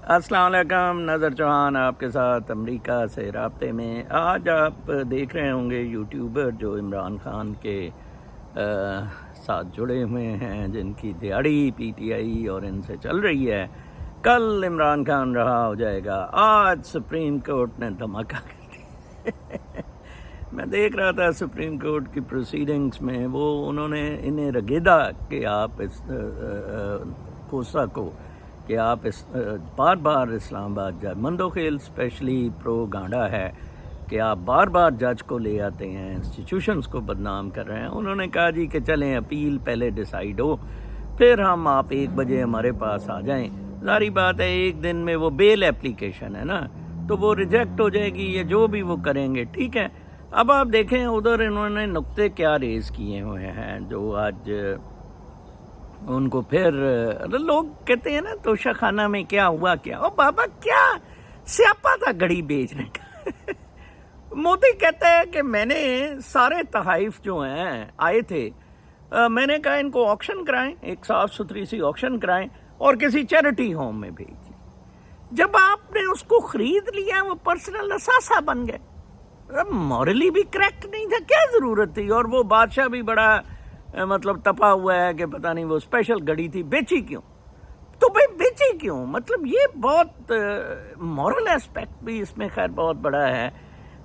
السلام علیکم، نظر چوہان آپ کے ساتھ امریکہ سے رابطے میں۔ آج آپ دیکھ رہے ہوں گے یوٹیوبر جو عمران خان کے ساتھ جڑے ہوئے ہیں، جن کی دیہڑی پی ٹی آئی اور ان سے چل رہی ہے۔ کل عمران خان رہا ہو جائے گا، آج سپریم کورٹ نے دھماکہ کر دیا۔ میں دیکھ رہا تھا سپریم کورٹ کی پروسیڈنگز میں، وہ انہوں نے انہیں رگیدا کہ آپ اس کوسا کو کہ آپ بار بار اسلام آباد جج مندوخیل اسپیشلی پرو گانڈا ہے کہ آپ بار بار جج کو لے آتے ہیں، انسٹیٹیوشنز کو بدنام کر رہے ہیں۔ انہوں نے کہا جی کہ چلیں اپیل پہلے ڈیسائیڈ ہو، پھر ہم آپ 1 بجے ہمارے پاس آ جائیں۔ ظاہری بات ہے ایک دن میں وہ بیل اپلیکیشن ہے نا، تو وہ ریجیکٹ ہو جائے گی یا جو بھی وہ کریں گے، ٹھیک ہے۔ اب آپ دیکھیں ادھر انہوں نے نقطے کیا ریز کیے ہوئے ہیں جو آج ان کو پھر لوگ کہتے ہیں نا توشہ خانہ میں کیا ہوا، کیا او بابا کیا سیاپا تھا گھڑی بیچنے کا۔ مودی کہتا ہے کہ میں نے سارے تحائف جو ہیں آئے تھے، میں نے کہا ان کو آکشن کرائیں، ایک صاف ستھری سی آکشن کرائیں اور کسی چیریٹی ہوم میں بھیج دیں۔ جب آپ نے اس کو خرید لیا وہ پرسنل اثاثہ بن گئے، مورلی بھی کریکٹ نہیں تھا، کیا ضرورت تھی؟ اور وہ بادشاہ بھی بڑا مطلب تپا ہوا ہے کہ پتہ نہیں وہ اسپیشل گھڑی تھی، بیچی کیوں؟ تو بھائی بیچی کیوں؟ مطلب یہ بہت مورل ایسپیکٹ بھی اس میں خیر بہت بڑا ہے۔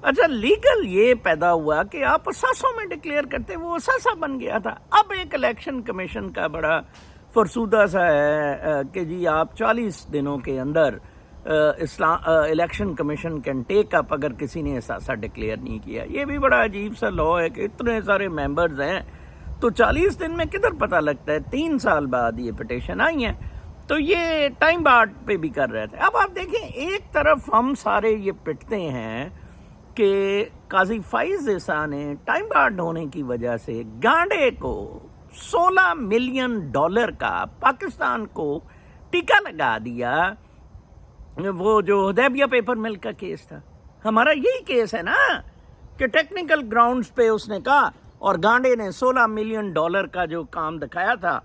اچھا لیگل یہ پیدا ہوا کہ آپ اثاثوں میں ڈکلیئر کرتے، وہ اثاثہ بن گیا تھا۔ اب ایک الیکشن کمیشن کا بڑا فرسودہ سا ہے کہ جی آپ 40 دنوں کے اندر الیکشن کمیشن کین ٹیک اپ اگر کسی نے اثاثہ ڈکلیئر نہیں کیا۔ یہ بھی بڑا عجیب سا لا ہے کہ اتنے سارے ممبرز ہیں تو 40 دن میں کدھر پتہ لگتا ہے؟ 3 سال بعد یہ پٹیشن آئی ہیں، تو یہ ٹائم بارڈ پہ بھی کر رہے تھے۔ اب آپ دیکھیں ایک طرف ہم سارے یہ پٹتے ہیں کہ قاضی فائز عیسیٰ نے ٹائم بارڈ ہونے کی وجہ سے گانڈے کو $16 ملین کا پاکستان کو ٹیکہ لگا دیا۔ وہ جو حدیبیہ پیپر مل کا کیس تھا، ہمارا یہی کیس ہے نا کہ ٹیکنیکل گراؤنڈز پہ اس نے کہا اور گانڈے نے $16 ملین کا جو کام دکھایا تھا،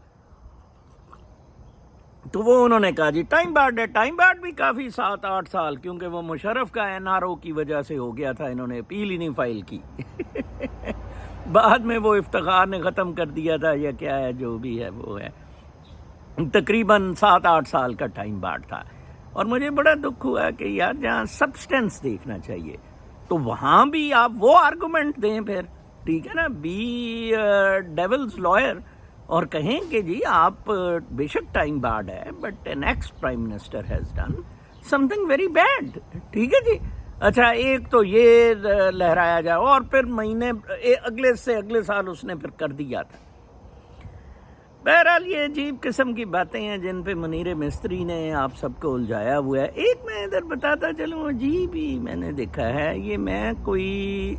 تو وہ انہوں نے کہا جی ٹائم بارڈ ہے۔ ٹائم بارڈ بھی کافی 7-8 سال، کیونکہ وہ مشرف کا NRO کی وجہ سے ہو گیا تھا، انہوں نے اپیل ہی نہیں فائل کی۔ بعد میں وہ افتخار نے ختم کر دیا تھا یا کیا ہے، جو بھی ہے وہ ہے، تقریباً 7-8 سال کا ٹائم بارڈ تھا۔ اور مجھے بڑا دکھ ہوا کہ یار جہاں سبسٹنس دیکھنا چاہیے تو وہاں بھی آپ وہ آرگومنٹ دیں پھر، ٹھیک ہے نا، بی ڈیولز لائر اور کہیں کہ جی آپ بے شک ٹائم بارڈ ہے but N ex prime minister has done some thing very bad, ٹھیک ہے جی۔ اچھا ایک تو یہ لہرایا جائے اور پھر مہینے اگلے سے اگلے سال اس نے پھر کر دیا تھا۔ بہرحال یہ عجیب قسم کی باتیں ہیں جن پہ منیر مستری نے آپ سب کو الجھایا ہوا ہے۔ ایک میں ادھر بتاتا چلوں، عجیب ہی میں نے دیکھا ہے، یہ میں کوئی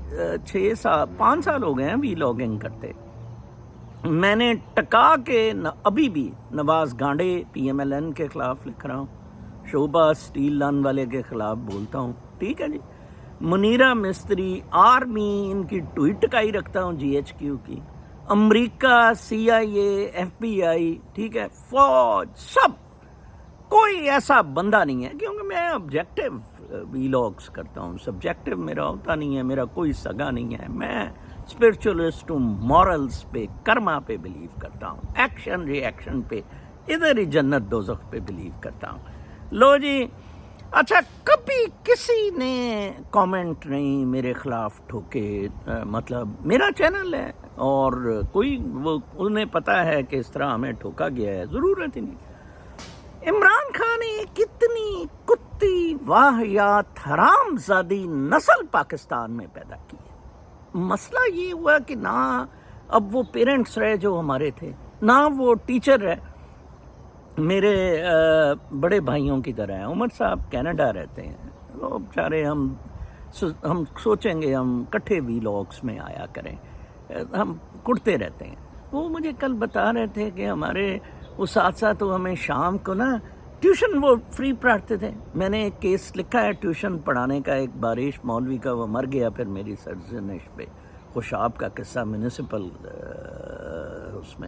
5 سال ہو گئے ہیں وی لاگنگ کرتے، میں نے ٹکا کے ابھی بھی نواز گانڈے PMLN کے خلاف لکھ رہا ہوں، شوبھا اسٹیل لان والے کے خلاف بولتا ہوں، ٹھیک ہے جی، منیرہ مستری آرمی ان کی ٹویٹ ٹکائی رکھتا ہوں GHQ کی، امریکہ CIA FBI، ٹھیک ہے، فوج، سب کوئی ایسا بندہ نہیں ہے، کیونکہ میں آبجیکٹو ویلاگز کرتا ہوں، سبجیکٹو میرا ہوتا نہیں ہے، میرا کوئی سگا نہیں ہے، میں اسپرچولسٹ ہوں، مورلز پہ کرما پہ بلیو کرتا ہوں، ایکشن ری ایکشن پہ، ادھر ہی جنت دوزخ پہ بلیو کرتا ہوں۔ لو جی، اچھا کبھی کسی نے کامنٹ نہیں میرے خلاف ٹھوکے، مطلب میرا چینل ہے اور کوئی وہ انہیں پتہ ہے کہ اس طرح ہمیں ٹھوکا گیا ہے، ضرورت ہی نہیں۔ عمران خان نے کتنی کتی واہیات حرام زادی نسل پاکستان میں پیدا کی ہے۔ مسئلہ یہ ہوا کہ نہ اب وہ پیرنٹس رہے جو ہمارے تھے، نہ وہ ٹیچر ہے، میرے بڑے بھائیوں کی طرح ہیں۔ عمر صاحب کینیڈا رہتے ہیں، وہ بیچارے ہم سوچیں گے ہم کٹھے ویلاگس میں آیا کریں، ہم کڑتے رہتے ہیں۔ وہ مجھے کل بتا رہے تھے کہ ہمارے اساتذہ تو ہمیں شام کو نا ٹیوشن وہ فری پڑھاتے تھے۔ میں نے ایک کیس لکھا ہے ٹیوشن پڑھانے کا، ایک بارش مولوی کا، وہ مر گیا پھر میری سرزنش پہ، خوشاب کا قصہ میونسپل اس میں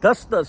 10-10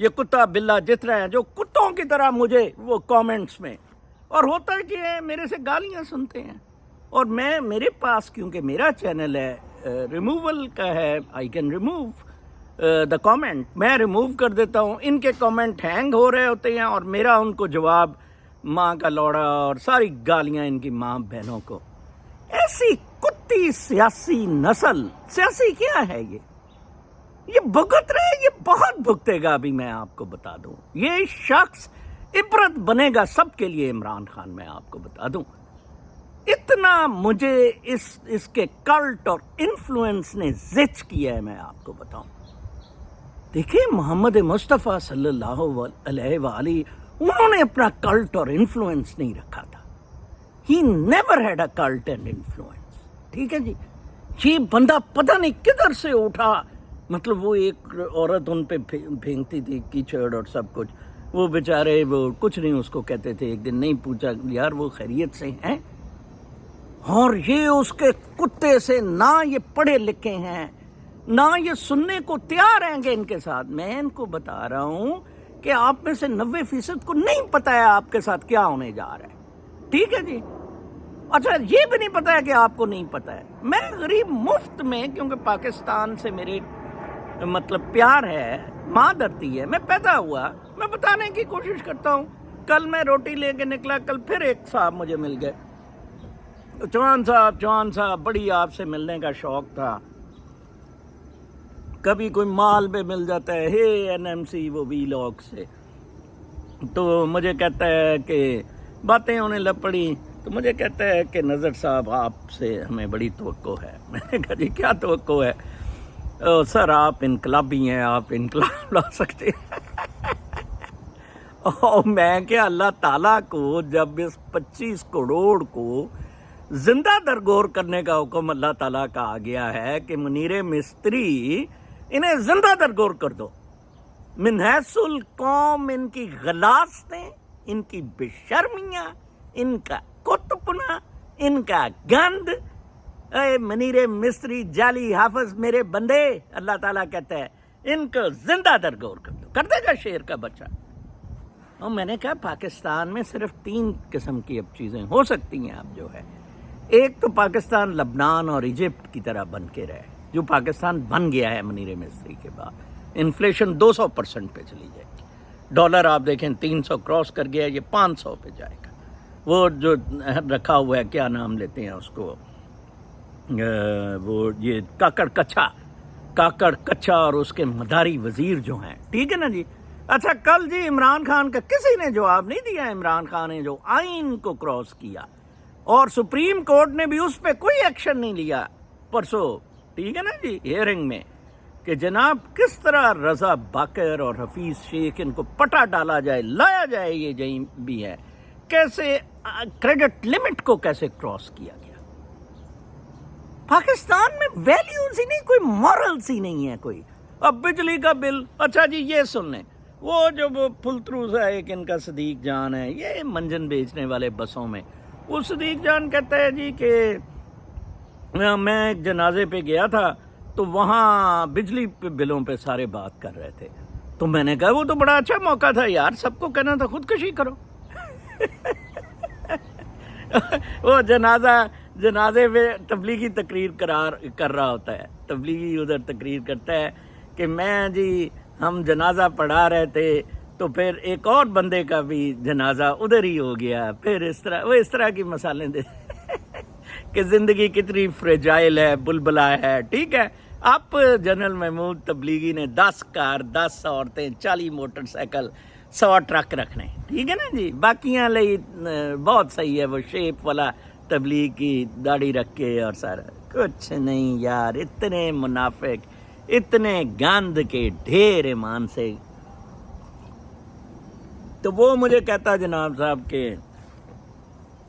یہ کتا بلا جت رہے ہیں جو کتوں کی طرح مجھے وہ کامنٹس میں، اور ہوتا ہے کہ میرے سے گالیاں سنتے ہیں، اور میں میرے پاس کیونکہ میرا چینل ہے ریموول کا ہے، I can remove the comment, میں ریموو کر دیتا ہوں، ان کے کامنٹ ہینگ ہو رہے ہوتے ہیں اور میرا ان کو جواب ماں کا لوڑا اور ساری گالیاں ان کی ماں بہنوں کو۔ ایسی کتی سیاسی نسل، سیاسی کیا ہے یہ بھگت رہے، یہ بہت بھگتے گا، ابھی میں آپ کو بتا دوں، یہ شخص عبرت بنے گا سب کے لیے۔ عمران خان میں آپ کو بتا دوں، اتنا مجھے اس کے کلٹ اور انفلوئنس نے زچ کیا ہے، میں آپ کو بتاؤں۔ دیکھیں محمد مصطفیٰ صلی اللہ علیہ وآلہ، انہوں نے اپنا کلٹ اور انفلوئنس نہیں رکھا تھا۔ He never had a cult and influence, ٹھیک ہے جی۔ یہ بندہ پتہ نہیں کدھر سے اٹھا، مطلب وہ ایک عورت ان پہ پھینکتی تھی کیچڑ اور سب کچھ، وہ بیچارے وہ کچھ نہیں اس کو کہتے تھے، ایک دن نہیں پوچھا یار وہ خیریت سے ہیں، اور یہ اس کے کتے سے نہ یہ پڑھے لکھے ہیں نہ یہ سننے کو تیار ہیں کہ ان کے ساتھ۔ میں ان کو بتا رہا ہوں کہ آپ میں سے 90% کو نہیں پتا ہے آپ کے ساتھ کیا ہونے جا رہا ہے، ٹھیک ہے جی۔ اچھا یہ بھی نہیں پتا ہے کہ آپ کو نہیں پتا ہے۔ میں غریب مفت میں، کیونکہ پاکستان سے میرے مطلب پیار ہے، ماں دھرتی ہے، میں پیدا ہوا، میں بتانے کی کوشش کرتا ہوں۔ کل میں روٹی لے کے نکلا، کل پھر ایک صاحب مجھے مل گئے، چوہان صاحب بڑی آپ سے ملنے کا شوق تھا، کبھی کوئی مال پہ مل جاتا ہے، ہے این ایم سی وہ وی لاگ سے، تو مجھے کہتا ہے کہ باتیں ہونے لگ پڑی، تو مجھے کہتا ہے کہ نظر صاحب آپ سے ہمیں بڑی توقع ہے۔ میں نے کہا جی کیا توقع ہے؟ سر آپ انقلابی ہیں، آپ انقلاب لا سکتے ہیں۔ اور میں کہ اللہ تعالیٰ کو جب اس 25 کروڑ کو زندہ درگور کرنے کا حکم اللہ تعالیٰ کا آ گیا ہے کہ منیر مستری انہیں زندہ درگور کر دو، من حیث القوم ان کی غلاظتیں، ان کی بے شرمیاں، ان کا کتپنا، ان کا گند، اے منیر مستری جعلی حافظ میرے بندے، اللہ تعالیٰ کہتا ہے ان کو زندہ درگور کر دو، کر دے گا شیر کا بچہ۔ اور میں نے کہا پاکستان میں صرف 3 قسم کی اب چیزیں ہو سکتی ہیں اب جو ہے، ایک تو پاکستان لبنان اور ایجپٹ کی طرح بن کے رہے، جو پاکستان بن گیا ہے منیر مستری کے بعد۔ انفلیشن 200% پہ چلی جائے گی، ڈالر آپ دیکھیں 300 کراس کر گیا، یہ 500 پہ جائے گا۔ وہ جو رکھا ہوا ہے کیا نام لیتے ہیں اس کو، وہ یہ کاکڑ کچھا اور اس کے مداری وزیر جو ہیں، ٹھیک ہے نا جی۔ اچھا کل جی عمران خان کا کسی نے جواب نہیں دیا، عمران خان نے جو آئین کو کراس کیا، اور سپریم کورٹ نے بھی اس پہ کوئی ایکشن نہیں لیا پرسوں، ٹھیک ہے نا جی، ہیئرنگ میں، کہ جناب کس طرح رضا باقر اور حفیظ شیخ ان کو پٹا ڈالا جائے، لایا جائے، یہ جہیں بھی ہے، کیسے کریڈٹ لمٹ کو کیسے کراس کیا گیا۔ پاکستان میں ویلیوز ہی نہیں، کوئی مورلز ہی نہیں ہے کوئی۔ اب بجلی کا بل، اچھا جی یہ سن لیں، وہ جو وہ پھلتروز ہے ایک ان کا صدیق جان ہے، یہ منجن بیچنے والے بسوں میں، وہ صدیق جان کہتا ہے جی کہ میں ایک جنازے پہ گیا تھا تو وہاں بجلی بلوں پہ سارے بات کر رہے تھے، تو میں نے کہا وہ تو بڑا اچھا موقع تھا یار، سب کو کہنا تھا خودکشی کرو۔ وہ جنازے پہ تبلیغی تقریر کر رہا ہوتا ہے، تبلیغی ادھر تقریر کرتا ہے کہ میں جی ہم جنازہ پڑھا رہے تھے تو پھر ایک اور بندے کا بھی جنازہ ادھر ہی ہو گیا، پھر اس طرح کی مثالیں دے کہ زندگی کتنی فریجائل ہے، بلبلا ہے، ٹھیک ہے۔ اب جنرل محمود تبلیغی نے 10 کار، 10 عورتیں، 40 موٹر سائیکل، 100 ٹرک رکھنے، ٹھیک ہے نا جی۔ باقیاں لئی بہت صحیح ہے، وہ شیپ والا تبلیغ کی داڑھی رکھ کے اور سارا کچھ نہیں یار، اتنے منافق، اتنے گند کے ڈھیر ایمان سے۔ تو وہ مجھے کہتا جناب صاحب کہ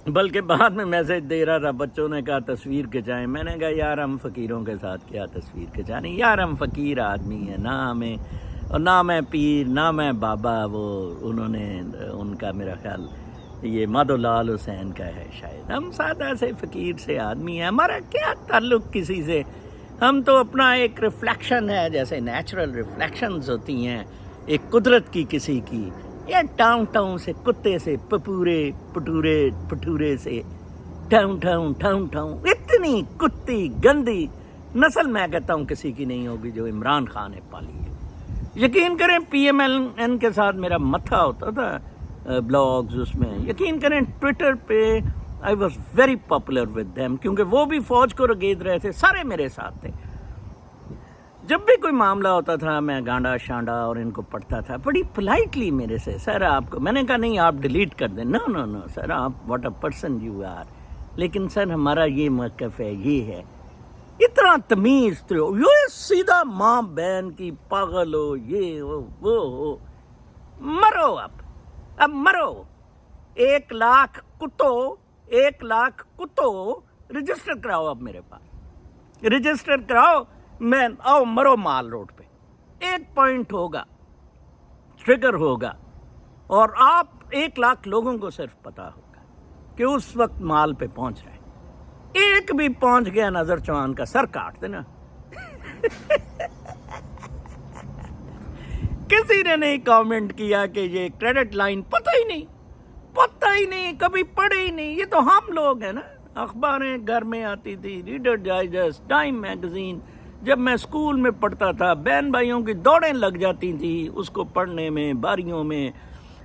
بلکہ بعد میں میسج دے رہا تھا، بچوں نے کہا تصویر کھچائیں، میں نے کہا یار ہم فقیروں کے ساتھ کیا تصویر کھچانی، یار ہم فقیر آدمی ہیں، نہ ہمیں، اور نہ میں پیر، نہ میں بابا، وہ انہوں نے ان کا میرا خیال یہ مادھو لال حسین کا ہے شاید، ہم سادہ سے فقیر سے آدمی ہیں، ہمارا کیا تعلق کسی سے، ہم تو اپنا ایک ریفلیکشن ہے، جیسے نیچرل ریفلیکشنز ہوتی ہیں ایک قدرت کی کسی کی، یا ٹاؤں ٹاؤں سے کتے سے پپورے پٹورے پٹورے سے ٹاؤں ٹاؤں ٹاؤں ٹاؤں، اتنی کتی گندی نسل میں کہتا ہوں کسی کی نہیں ہوگی جو عمران خان نے پالی ہے۔ یقین کریں پی ایم ایل این کے ساتھ میرا متھا ہوتا تھا بلاگز، اس میں یقین کریں ٹویٹر پہ I was very popular with them, کیونکہ وہ بھی فوج کو رگید رہے تھے، سارے میرے ساتھ تھے۔ جب بھی کوئی معاملہ ہوتا تھا میں گانڈا شانڈا اور ان کو پڑھتا تھا بڑی پولائٹلی میرے سے، سر آپ کو، میں نے کہا نہیں آپ ڈیلیٹ کر دیں، نو نو نو سر آپ what a person you are, لیکن سر ہمارا یہ موقف ہے، یہ ہے، اتنا تمیز تو یہ سیدھا ماں بہن کی پاگل ہو، یہ ہو وہ ہو، مرو اب مرو، 1,00,000 کتوں رجسٹر کراؤ، اب میرے پاس رجسٹر کراؤ، میں آؤ مرو مال روڈ پہ، 1 پوائنٹ ہوگا، ٹریگر ہوگا، اور آپ 1,00,000 لوگوں کو صرف پتا ہوگا کہ اس وقت مال پہ پہنچ رہے ہیں، ایک بھی پہنچ گیا نظر چوہان کا سر کاٹ دینا۔ کسی نے نہیں کامنٹ کیا کہ یہ کریڈٹ لائن پتہ ہی نہیں، کبھی پڑھے ہی نہیں، یہ تو ہم لوگ ہیں نا، اخباریں گھر میں آتی تھی، ریڈر ڈائجسٹ، ٹائم میگزین، جب میں اسکول میں پڑھتا تھا بہن بھائیوں کی دوڑیں لگ جاتی تھی اس کو پڑھنے میں، باریوں میں،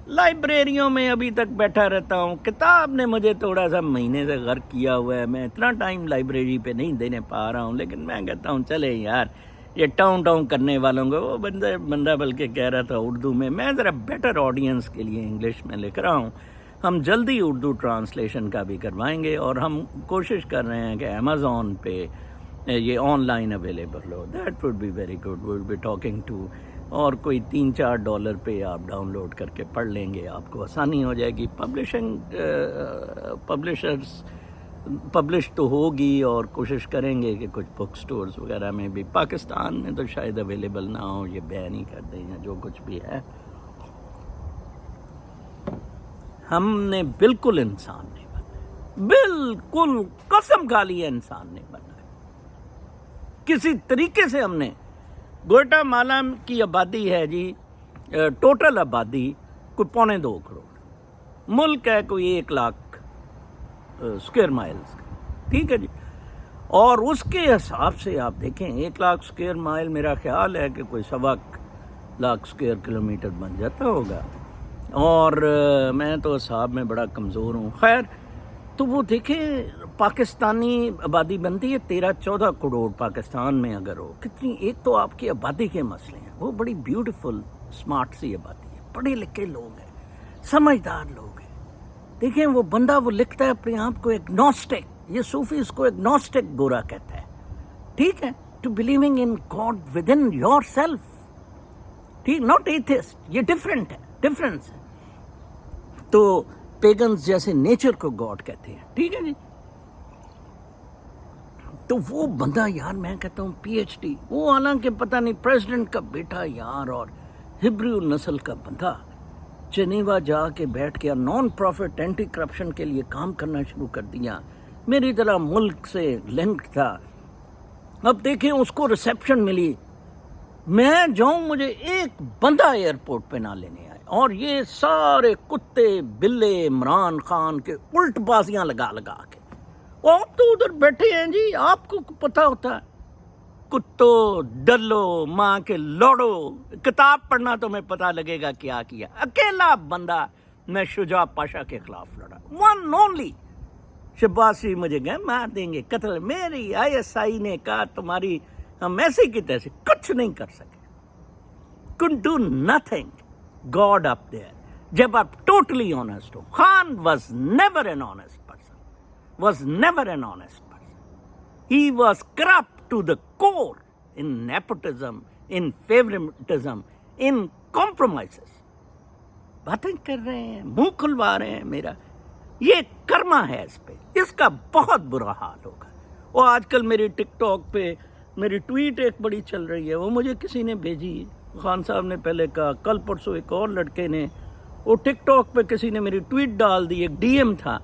لائبریریوں میں ابھی تک بیٹھا رہتا ہوں، کتاب نے مجھے تھوڑا سا مہینے سے غرق کیا ہوا ہے، میں اتنا ٹائم لائبریری پہ نہیں دینے پا رہا ہوں، لیکن میں کہتا ہوں چلے یار یہ ٹاؤں ٹاؤں کرنے والوں کو، وہ بندہ بلکہ کہہ رہا تھا اردو میں ذرا بیٹر آڈینس کے لیے انگلش میں لکھ رہا ہوں، ہم جلدی اردو ٹرانسلیشن کا بھی کروائیں گے، اور ہم کوشش کر رہے ہیں کہ امیزون پہ یہ آن لائن اویلیبل ہو، that would be very good, we'll be talking to, اور کوئی $3-4 پہ آپ ڈاؤن لوڈ کر کے پڑھ لیں گے، آپ کو آسانی ہو جائے گی، پبلش تو ہوگی، اور کوشش کریں گے کہ کچھ بک سٹورز وغیرہ میں بھی، پاکستان میں تو شاید اویلیبل نہ ہو، یہ بین ہی کر دیں یا جو کچھ بھی ہے۔ ہم نے بالکل انسان نہیں بنا، بالکل قسم کھا لی ہے انسان نہیں بنا، کسی طریقے سے ہم نے، گوئٹا مالا کی آبادی ہے جی، ٹوٹل آبادی کوئی 2.25 کروڑ، ملک ہے کوئی 1,00,000 اسکوائر مائلز کا، ٹھیک ہے جی، اور اس کے حساب سے آپ دیکھیں 1,00,000 اسکوائر مائل میرا خیال ہے کہ کوئی 1,25,00,000 اسکوائر کلومیٹر بن جاتا ہوگا، اور میں تو حساب میں بڑا کمزور ہوں، خیر تو وہ دیکھیں پاکستانی آبادی بنتی ہے 13-14 کروڑ پاکستان میں اگر ہو، کتنی، ایک تو آپ کی آبادی کے مسئلے ہیں، وہ بڑی بیوٹیفل اسمارٹ سی آبادی ہے، پڑھے لکھے لوگ ہیں، سمجھدار لوگ ہیں، دیکھیں وہ بندہ وہ لکھتا ہے اپنے آپ کو ایگنوسٹک، یہ صوفی اس کو ایگنوسٹک گورا کہتا ہے، ٹھیک ہے، to believing in God within yourself, ٹھیک، ناٹ ایتھسٹ، یہ ڈفرینس ہے، تو پیگنز جیسے نیچر کو گاڈ کہتے ہیں، ٹھیک ہے جی، تو وہ بندہ یار میں کہتا ہوں پی ایچ ڈی، وہ حالانکہ پتہ نہیں پریزیڈنٹ کا بیٹا یار، اور ہبریو نسل کا بندہ، جنیوا جا کے بیٹھ کے نان پروفٹ اینٹی کرپشن کے لیے کام کرنا شروع کر دیا، میری طرح ملک سے لنک تھا، اب دیکھیں اس کو ریسیپشن ملی، میں جاؤں مجھے ایک بندہ ایئرپورٹ پہ نہ لینے آئے، اور یہ سارے کتے بلے عمران خان کے الٹ بازیاں لگا کے، آپ تو ادھر بیٹھے ہیں جی، آپ کو پتہ ہوتا ہے، کتو ڈلو ماں کے لوڑو، کتاب پڑھنا تمہیں پتہ لگے گا کیا کیا، اکیلا بندہ میں شجاع پاشا کے خلاف لڑا، ون اونلی، شباسی مجھے گئے مار دیں گے، قتل، میری ISI نے کہا تمہاری ہم ایسے کی تیسے کچھ نہیں کر سکے، couldn't do nothing, God up there، جب آپ totally honest who, Khan was never an honest person، he was corrupt to the core in nepotism, in favoritism, in compromises، باتیں کر رہے ہیں، منہ کھلوا رہے ہیں میرا، یہ کرما ہے اس پہ، اس کا بہت برا حال ہوگا۔ وہ آج کل میری ٹک ٹاک پہ میری ٹویٹ ایک بڑی چل رہی ہے، وہ مجھے کسی نے بھیجی، خان صاحب نے پہلے کہا، کل پرسوں ایک اور لڑکے نے، وہ ٹک ٹاک پہ کسی نے میری ٹویٹ ڈال دی، ایک DM تھا،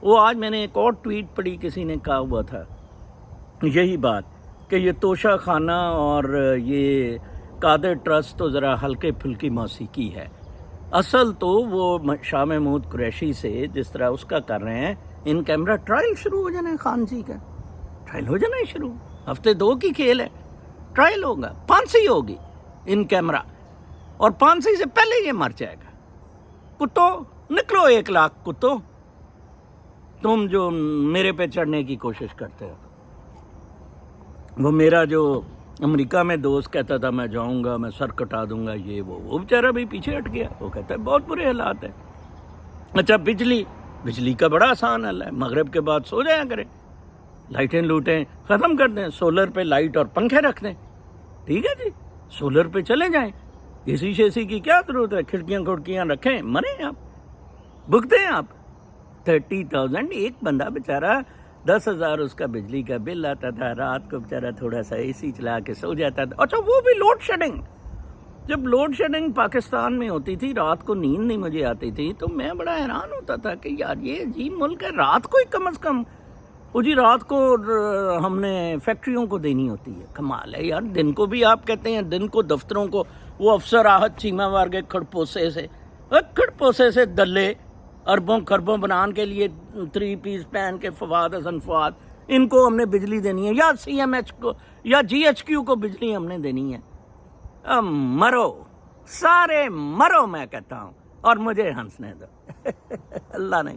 وہ آج میں نے ایک اور ٹویٹ پڑھی، کسی نے کہا ہوا تھا یہی بات کہ یہ توشہ خانہ اور یہ قادر ٹرسٹ تو ذرا ہلکے پھلکی موسیقی ہے، اصل تو وہ شاہ محمود قریشی سے جس طرح اس کا کر رہے ہیں، ان کیمرہ ٹرائل شروع ہو جانا ہے، خان جی کا ٹرائل ہو جانا ہے شروع، ہفتے 2 کی کھیل ہے، ٹرائل ہوگا، پھانسی ہوگی ان کیمرہ، اور پھانسی سے پہلے یہ مر جائے گا۔ کتو نکلو 1 لاکھ کتو، تم جو میرے پہ چڑھنے کی کوشش کرتے ہو۔ وہ میرا جو امریکہ میں دوست کہتا تھا میں جاؤں گا، میں سر کٹا دوں گا، یہ وہ بیچارہ بھی پیچھے ہٹ گیا، وہ کہتا ہے بہت برے حالات ہیں۔ اچھا بجلی کا بڑا آسان حل ہے، مغرب کے بعد سو جایا کریں، لائٹیں لوٹیں ختم کر دیں، سولر پہ لائٹ اور پنکھے رکھ دیں، ٹھیک ہے جی، سولر پہ چلے جائیں، اے سی کی کیا ضرورت ہے، کھڑکیاں رکھیں، مریں آپ، بھگتے ہیں آپ 30,000 ایک بندہ بیچارہ 10,000 اس کا بجلی کا بل آتا تھا، رات کو بیچارہ تھوڑا سا اے سی چلا کے سو جاتا تھا۔ اچھا وہ بھی لوڈ شیڈنگ، جب لوڈ شیڈنگ پاکستان میں ہوتی تھی، رات کو نیند نہیں مجھے آتی تھی، تو میں بڑا حیران ہوتا تھا کہ یار یہ عجیب ملک ہے، رات کو ہی کم از کم، وہ جی رات کو ہم نے فیکٹریوں کو دینی ہوتی ہے، کمال ہے یار، دن کو بھی آپ کہتے ہیں، دن کو دفتروں کو وہ افسر آہت چیمہ وار کے کھڑپوسے سے دلے اربوں خربوں بنان کے لیے 3 پیس پہن کے فواد حسن فواد، ان کو ہم نے بجلی دینی ہے، یا CMH کو یا GHQ کو بجلی ہم نے دینی ہے۔ مرو سارے مرو، میں کہتا ہوں، اور مجھے ہنسنے دو۔ اللہ نے